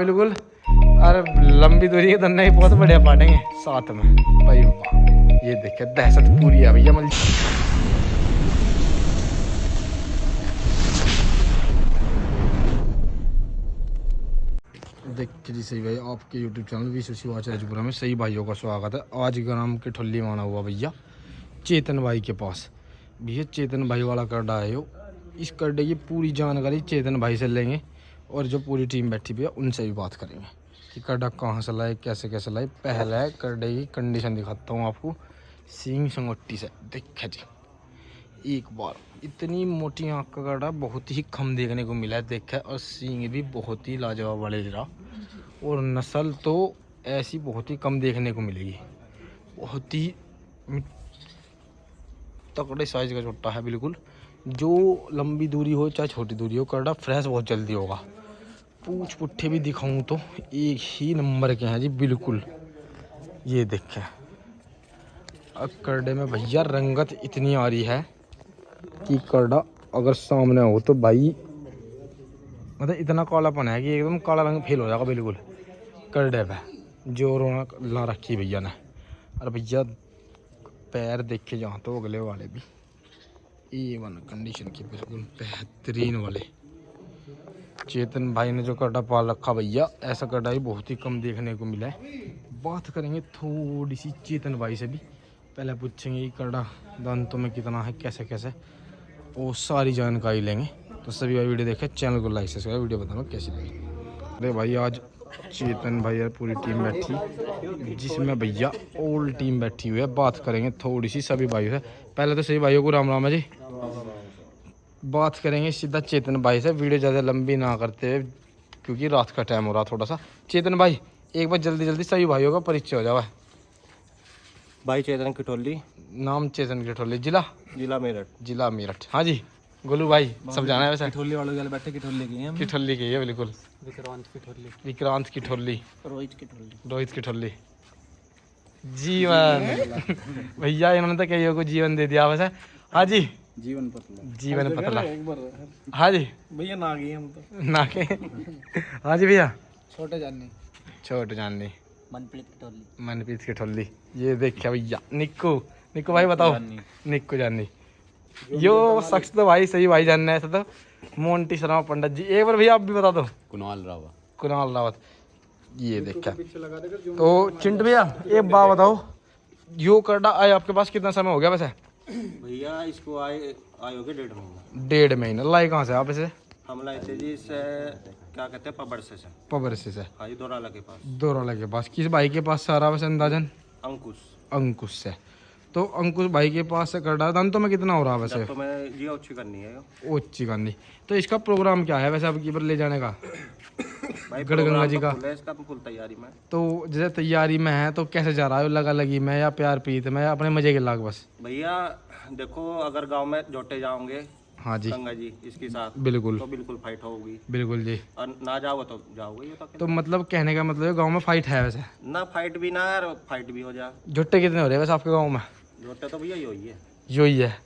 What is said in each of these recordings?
बिल्कुल। और लंबी दूरी के धन्ना ही बहुत बढ़िया पाटेंगे साथ में भाई। ये देखिए दहशत पूरी है भैया। देखिए जी सही भाई, आपके यूट्यूब चैनल विश्व राजपुरा में सही भाइयों का स्वागत है। आज ग्राम के ठल्ली माना हुआ भैया चेतन भाई के पास। भैया चेतन भाई वाला कर्डा है यो। इस कर्डे की पूरी जानकारी चेतन भाई से लेंगे और जो पूरी टीम बैठी हुई है उनसे भी बात करेंगे कि कर्डा कहाँ से लाए, कैसे कैसे लाए। पहले है कर्डे की कंडीशन दिखाता हूँ आपको। सींग संगोटी से देखा जी एक बार इतनी मोटी आँख का कर्डा बहुत ही कम देखने को मिला है देखा। और सींग भी बहुत ही लाजवाब वाले रहा। और नस्ल तो ऐसी बहुत ही कम देखने को मिलेगी। बहुत ही तगड़े साइज का छोटा है बिल्कुल। जो लंबी दूरी हो चाहे छोटी दूरी हो कर्डा फ्रेश बहुत जल्दी होगा। पूछ पुट्ठे भी दिखाऊं तो एक ही नंबर के हैं जी बिल्कुल। ये देखें अब कर्डे में भैया रंगत इतनी आ रही है कि कर्डा अगर सामने हो तो भाई मतलब इतना कालापन है कि एकदम काला रंग फेल हो जाएगा बिल्कुल कर्डे पे। जो रौनक ला रखी भैया ने। और भैया पैर देखे जहाँ तो अगले वाले भी A1 कंडीशन के बिल्कुल बेहतरीन वाले। चेतन भाई ने जो कर्डा पाल रखा भैया ऐसा कर्डा ही बहुत ही कम देखने को मिला है। बात करेंगे थोड़ी सी चेतन भाई से भी। पहले पूछेंगे कि कर्डा दांतों में कितना है, कैसे कैसे, वो सारी जानकारी लेंगे। तो सभी भाई वीडियो देखें, चैनल को लाइक सब्सक्राइब, वीडियो बताना कैसी लगी। अरे भाई आज चेतन भाई और पूरी टीम बैठी जिसमें भैया ऑल टीम बैठी हुई है। बात करेंगे थोड़ी सी सभी भाइयों से। पहले तो सभी भाइयों को राम राम है जी। बात करेंगे सीधा चेतन भाई से, वीडियो ज़्यादा लंबी ना करते हुए क्योंकि रात का टाइम हो रहा थोड़ा सा। चेतन भाई एक बार जल्दी जल्दी सभी भाइयों का परिचय हो जावा। भाई चेतन किठोली। नाम चेतन किठोली, जिला मेरठ। जिला मेरठ। हाँ जी गोलू भाई सब जाना है वैसे। किठोली वालों के बैठे किठोली की हैं। किठोली की है बिल्कुल। विक्रांत किठोली, रोहित किठोली। जीवन भैया इन्होंने तो कईयों को जीवन दे दिया वैसे। हाँ जी जीवन पतला। हाँ जी भैया ना गए हम तो ना के। हाँ जी भैया छोटे जानने मनप्रीत किठोली। ये देखिए भैया निक्कू भाई बताओ। निक्कू जानी यो शख्स तो भाई सही भाई जानना है तो मोंटी शर्मा पंडित जी। एक बार भैया आप भी बता दो। कुणाल रावत। ये देखा तो चिंट भैया एक बात बताओ, यो कर्डा आए आपके पास कितना समय हो गया वैसे? भैया इसको आए हो गए 1.5 महीना। 1.5 महीना। लाई कहाँ से आप इसे? हम लाए थे जी से क्या कहते हैं पबरसे से। हाँ जी दोराला के पास। किस भाई के पास सारा वैसे अंदाजन? अंकुश से। तो अंकुश भाई के पास से कर्डा दांतों में कितना हो रहा है वैसे? तो मैं जी ओछी करनी है। तो इसका प्रोग्राम क्या है वैसे अब की बार ले जाने का? गढ़गंगा जी का इसका फुल तैयारी में। तो जैसे तैयारी में है तो कैसे जा रहा है, लगा लगी में या प्यार प्रीत में या अपने मजे के लाग बस? भैया देखो अगर गांव में जोटे जाओगे हाँ जी गंगा जी इसके साथ बिल्कुल तो बिल्कुल फाइट होगी बिल्कुल जी। और ना जाओ तो जाओगे ये तो मतलब कहने का मतलब गांव में फाइट है वैसे? ना फाइट भी ना और फाइट भी हो जा। जुट्टे कितने हो रहे हैं वैसे आपके गाँव में? जोटे तो भैया यही है।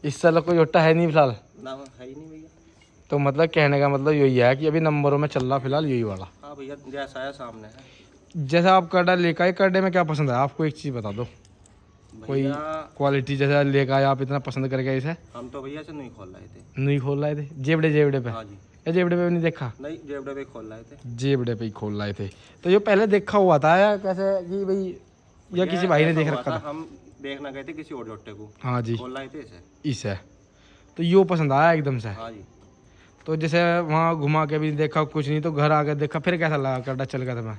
इस साल कोई जुट्टा है नहीं फिलहाल? ना है ही नहीं भैया। तो मतलब कहने का मतलब यही है कि अभी नंबरों में चल रहा फिलहाल यही वाला। हाँ भैया जैसा है सामने है। जैसा आप कर्डा लेकर आए, कर्डे में क्या पसंद है आपको? एक चीज़ बता दो कोई क्वालिटी जैसा लेकर आए आप इतना पसंद करके इसे। हम तो भैया से नहीं खोल रहे थे। जेबड़े पे? हाँ जी। या जेबड़े पे भी नहीं देखा? नहीं जेबड़े पे खोल रहे थे। जेबड़े पे ही खोल रहे थे। तो ये पहले देखा हुआ था या कैसे कि भाई या किसी भाई ने देख रखा था? हम देखना गए थे किसी और जोटे को। हाँ जी खोल रहे थे इसे। तो यो पसंद आया एकदम से? हाँ जी। तो जैसे वहाँ घुमा के भी देखा कुछ नहीं तो घर आके देखा फिर कैसा लगा कर्डा चल गया था? मैं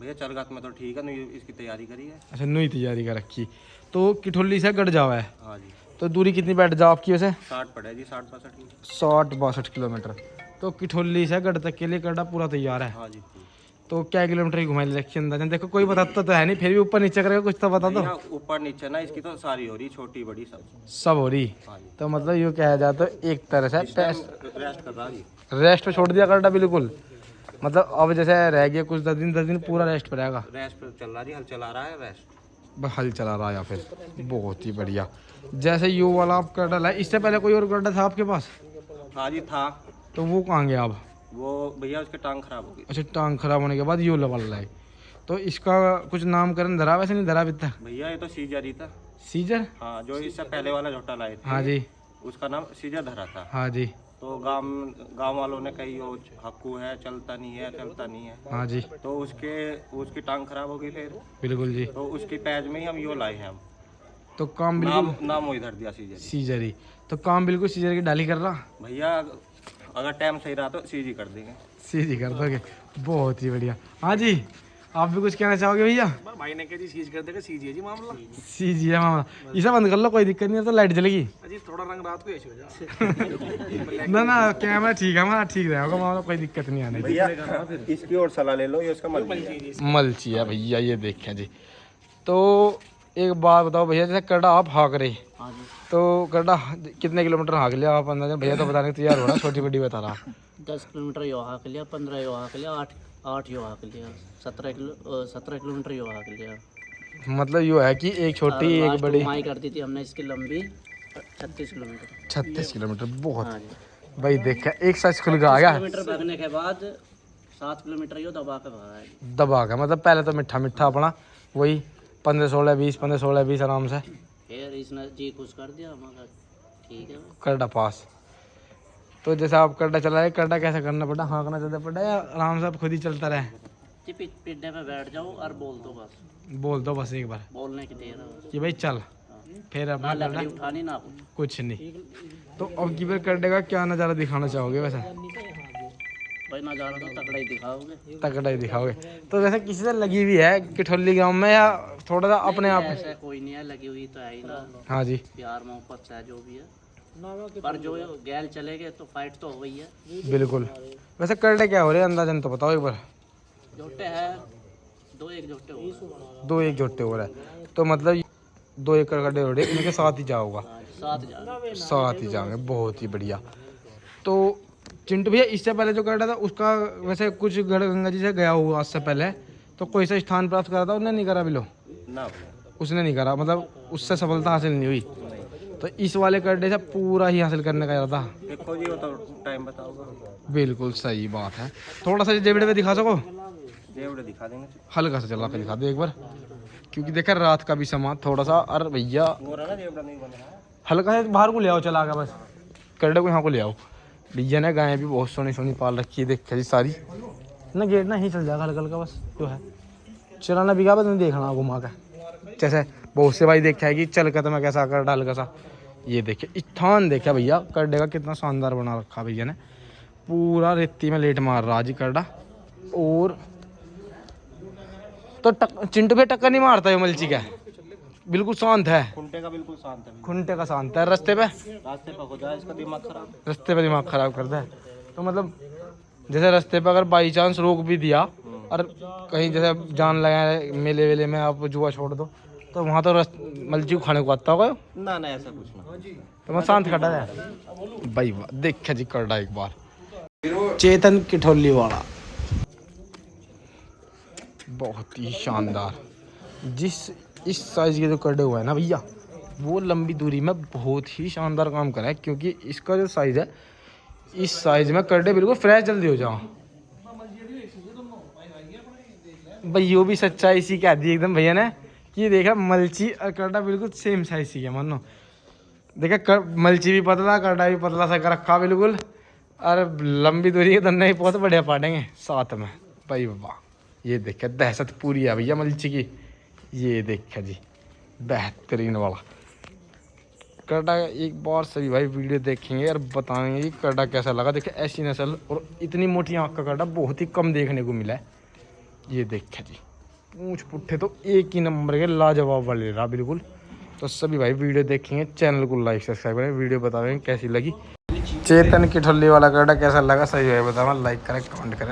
भैया चल गया मैं तो ठीक है, नहीं इसकी तैयारी करी है। अच्छा नई तैयारी कर रखी। तो किठोली से गढ़ जावा है? हाँ जी। तो दूरी कितनी बैठ जाओ आपकी वैसे? 60 पड़े जी 60-62। 60-62 किलोमीटर। तो किठोली से गढ़ तक के लिए कर्डा पूरा तैयार है? हाँ जी। तो क्या किलोमीटर की घुमाई रखी अंदाजन? देखो कोई बताता तो है नहीं, फिर भी ऊपर नीचे करेगा कुछ तो बता दो। ऊपर नीचे ना इसकी तो सारी हो रही, छोटी बड़ी सब हो रही। हाँ जी। तो मतलब यूँ कहा जाए तो एक तरह से रेस्ट कर रहा जी। रेस्ट पे छोड़ दिया कर्डा बिल्कुल। मतलब अब जैसे रह गया कुछ 10 दिन पूरा रेस्ट पे रहेगा? रेस्ट पे चल रहा जी, हल चला रहा है रेस्ट। हल चला रहा है या फिर? बहुत ही बढ़िया। जैसे यू वाला आप कर्डा है, इससे पहले कोई और कर्डा था आपके पास? हाँ जी था। तो वो कहाँ गया अब? वो भैया उसके टांग खराब हो गई। अच्छा, टांग खराब होने के बाद यो लवाला है। तो इसका कुछ नामकरण धरा वैसे नहीं धरा बिता? भैया ये तो सीजर ही था। सीजर? हाँ, जो इससे पहले वाला झोटा लाए थे, हाँ जी, उसका नाम सीजर धरा था। हाँ जी, तो गांव वालों ने कही वो हक्कू है, चलता नहीं है, चलता नहीं है। हाँ जी, तो उसकी टांग खराब हो गई फिर, बिल्कुल जी। तो उसकी पैज में ही हम यो लाए हैं हम। तो काम बिल्कुल नाम वही धर दिया सीजर। सीजर ही। तो काम बिल्कुल सीजर की डाली कर रहा। भैया अगर टाइम सही रहा तो सीजी कर देंगे। सीजी कर दोगे, बहुत ही बढ़िया। हाँ जी, आप भी कुछ कहना चाहोगे भैया? भाई ने कहा जी सीज कर देगा, सीज है जी मामला। सीजी है मामला। इसे बंद कर लो, कोई दिक्कत नहीं है, तो लाइट जलेगी। अजी थोड़ा रंग रात को ऐसे हो जा। ना ना, कैमरा ठीक है हमारा, ठीक रहेगा मामला, कोई दिक्कत नहीं आने की। भैया इसकी और सलाह ले लो, ये उसका मलची है भैया, ये देखें जी। तो एक बात बताओ भैया, जैसे करडा आप हाँक रहे, तो करडा कितने किलोमीटर हाँक लिया आप अंदाजा? भैया तो बताने को तैयार हो रहा, छोटी बड़ी बता रहा। 10 किलोमीटर यो हाँक लिया, 15 यो हाँक लिया, 8 यो हाँक लिया, 17 किलोमीटर यो हाँक लिया। मतलब यो है कि एक छोटी एक लास्ट बड़ी। घुमाई कर दी थी हमने इसकी लंबी 36 किलोमीटर। 36 किलोमीटर बहुत। हाँ जी। भाई देखा, एक साइज खुल गया आ गया किलोमीटर भागने के बाद 7 किलोमीटर यो दबा के भागा है। दबा का। मतलब पहले तो मिठा मिठा अपना वही 15-16-20 15-16-20 आराम से फिर इसने जी खुश कर दिया, हमारा ठीक है भाई। करडा पास। तो जैसे आप करडा चला रहे, करडा कैसे करना पड़ा? हाँकना ज़्यादा पड़ा या आराम से आप खुद ही चलता रहे? जी पिड्डे पे बैठ जाओ और बोल दो बस, बोल दो बस एक बार बोलने की देर है बस। कि भाई चल, फिर ना अपना लकड़ी करडा उठानी ना कुछ नहीं। तो अब की बार करडे का क्या नज़ारा दिखाना चाहोगे वैसे? भाई, नज़ारा तो तगड़ा ही दिखाओगे। तगड़ा ही दिखाओगे। तो वैसे किसी से लगी हुई है किठौली गांव में, या थोड़ा सा अपने आप? ऐसा कोई नहीं है, लगी हुई तो है ही ना। हाँ जी, प्यार मोहब्बत से है जो भी है, पर जो गैल चले गए तो फाइट तो हो गई है। बिल्कुल। वैसे करडे क्या हो रहे हैं अंदाजन तो बताओ एक बार। जोटे है 2-1 जोटे हो गए। 2-1 जोटे हो रहा है, तो मतलब 2 एकड़ गड्ढे हो रहे हैं, इनके साथ ही जाओगा। 7 जा साथ ही जाएंगे, बहुत ही बढ़िया। तो चिंटू भैया, इससे पहले जो करडा था उसका वैसे कुछ गढ़ गंगा जी से गया हुआ आज से पहले, तो कोई सा स्थान प्राप्त करा था उसने? नहीं करा बिलो? ना उसने नहीं करा, मतलब उससे सफलता हासिल नहीं हुई। तो इस वाले करडे से पूरा ही हासिल करने का इरादा। देखो जी, वो तो टाइम बताओगे। बिल्कुल सही बात है। थोड़ा सा जेबड़े पे दिखा सको? जेवड़े दिखा देंगे। हल्का सा चला के दिखा दो एक बार, क्योंकि देखा रात का भी समा थोड़ा सा। अरे भैया वो रहा ना, जेवड़ा नहीं बन रहा। हल्का सा बाहर को ले आओ, चला गया बस। करडे को यहाँ को ले आओ। भैया ने गायें भी बहुत सोनी सोनी पाल रखी है, देखा जी सारी ना। गेट ना ही चल जाएगा हल्का हल्का बस, जो है चलाना भी नहीं देखना घुमा कर। जैसे बहुत से भाई देखा है कि चल कर तो मैं कैसा कर डाल कैसा। ये देखे स्थान देखा भैया करडे का कितना शानदार बना रखा भैया ने, पूरा रेती में लेट मार रहा जी करडा। और तो चिंटू पे टक्कर नहीं मारता है मलची का, बिल्कुल शांत है। खुंटे का बिल्कुल शांत है। खुंटे का शांत है। रास्ते पे हो जाए इसका दिमाग खराब। रास्ते पे दिमाग खराब करता है। तो मतलब जैसे रास्ते पे अगर बाई चांस रोक भी दिया और कहीं जैसे जान लगा मेले वेले में आप जुआ छोड़ दो, तो वहाँ तो मलची को खाने को आता होगा ना ना, ऐसा कुछ ना। तो मैं शांत खड़ा है भाई। देखा जी करडा एक बार, चेतन किठौली वाला, बहुत ही शानदार। इस साइज के जो करडे हुए हैं ना भैया, वो लंबी दूरी में बहुत ही शानदार काम करा है। क्योंकि इसका जो साइज है, इस साइज में करडे बिल्कुल फ्रेश जल्दी हो जाओ भाई। यो भी सच्चाई इसी कह दी एकदम भैया ने कि देखा मलची और करडा बिल्कुल सेम साइज ही है। मानो देखा मलची भी पतला, करडा भी पतला सा कर रखा बिल्कुल। और लंबी दूरी के दन्ने भी बहुत बढ़िया पाटेंगे साथ में भाई। वाह, ये देखा दहशत पूरी है भैया मलची की। ये देखा जी बेहतरीन वाला करडा। एक बार सभी भाई वीडियो देखेंगे और बताएंगे कि करडा कैसा लगा। देखिए ऐसी नस्ल और इतनी मोटी आँख का करडा बहुत ही कम देखने को मिला है। ये देखा जी पूंछ पुट्ठे तो एक ही नंबर के लाजवाब वाले रहा बिल्कुल। तो सभी भाई वीडियो देखेंगे, चैनल को लाइक सब्सक्राइब करें, वीडियो बताएंगे कैसी लगी। चेतन किठौली वाला करडा कैसा लगा सही है बताओ, लाइक करें कमेंट करें।